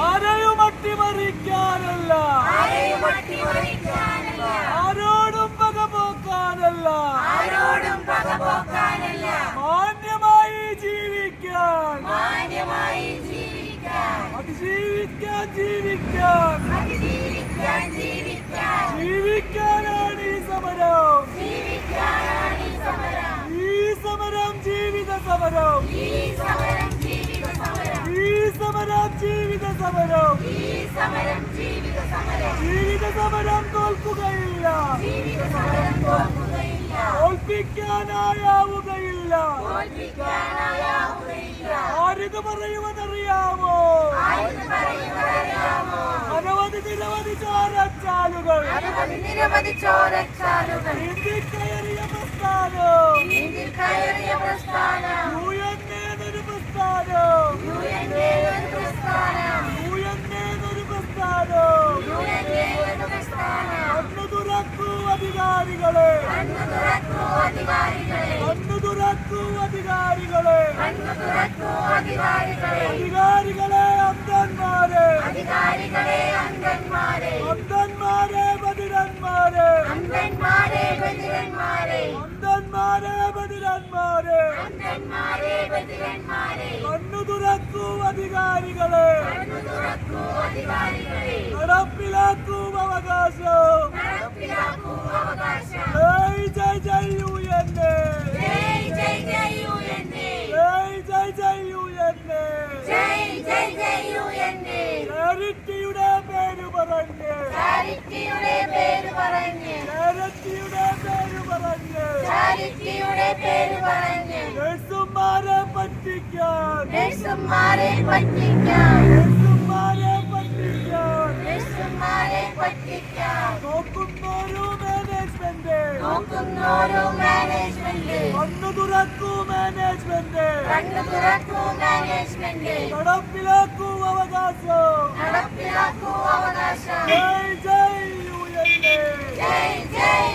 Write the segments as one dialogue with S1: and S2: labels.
S1: ആരെയും അട്ടിമറിക്കാനല്ല, ആരോടും പകപോക്കാനല്ല, മാന്യമായി ജീവിക്കാൻ, ജീവിക്കാനാണ് ഈ സമരം. ഈ സമരം ജീവിത സമരം, ഈ സമരം ജീവിത സമരം. ജീവിത സമരം തോൽക്കുകയില്ല, തോൽപ്പിക്കാനായാവുകയില്ല. ആരിത് പറയുവതറിയാമോ? അനവധി നിരവധി ചോരച്ചാലുകൾ നീന്തിക്കയറിയ പ്രസ്ഥാനം, യുഎന്നേതൊരു പ്രസ്ഥാനം, യുഎന്നേതൊരു പ്രസ്ഥാനം. കണ്ണു തുറക്കൂ അധികാരികളെ, കണ്ണു തുറക്കൂ അധികാരികളെ, അധികാരികളെ അന്ധന്മാരെ, അന്ധന്മാരെ ബധിരന്മാരെ, അന്ധന്മാരെ ബധിരന്മാരെ. കണ്ണു തുറക്കൂ അധികാരികളെ, നടപ്പിലാക്കൂ അവകാശം. ജയ് ജയ് ജയ് യുഎൻഎ, ജയ് ജയ് ജയ് യുഎൻഎ. ചാരിറ്റിയുടെ പേര് പറഞ്ഞ്, ചാരിറ്റിയുടെ പേര് പറഞ്ഞ് നഴ്സുമാരെ പറ്റിക്കാൻ, നഴ്സുമാരെ പറ്റിക്കാൻ നോക്കുന്നൊരു മാനേജ്മെന്റ്, കണ്ണു തുറക്കൂ മാനേജ്മെന്റ്, നടപ്പിലാക്കൂ അവകാശം. ജയ് ജയ് യുഎൻഎ, ജയ് ജയ്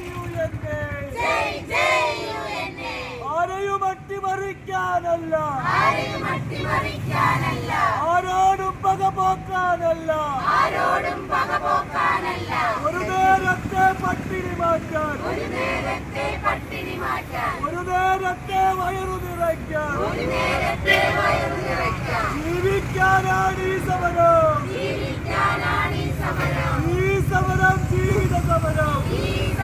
S1: യുഎൻഎ. ആരെയും അട്ടിമറിക്കാനല്ല, ആരോടും പകപോക്കാനല്ല, ഒരു നേരത്തെ പട്ടിണി മാറ്റാൻ, ഒരു നേരത്തെ വയറു നിറയ്ക്കാൻ ജീവിക്കാനാണ് ഈ സമരം. ഈ സമരം ജീവിത സമരം.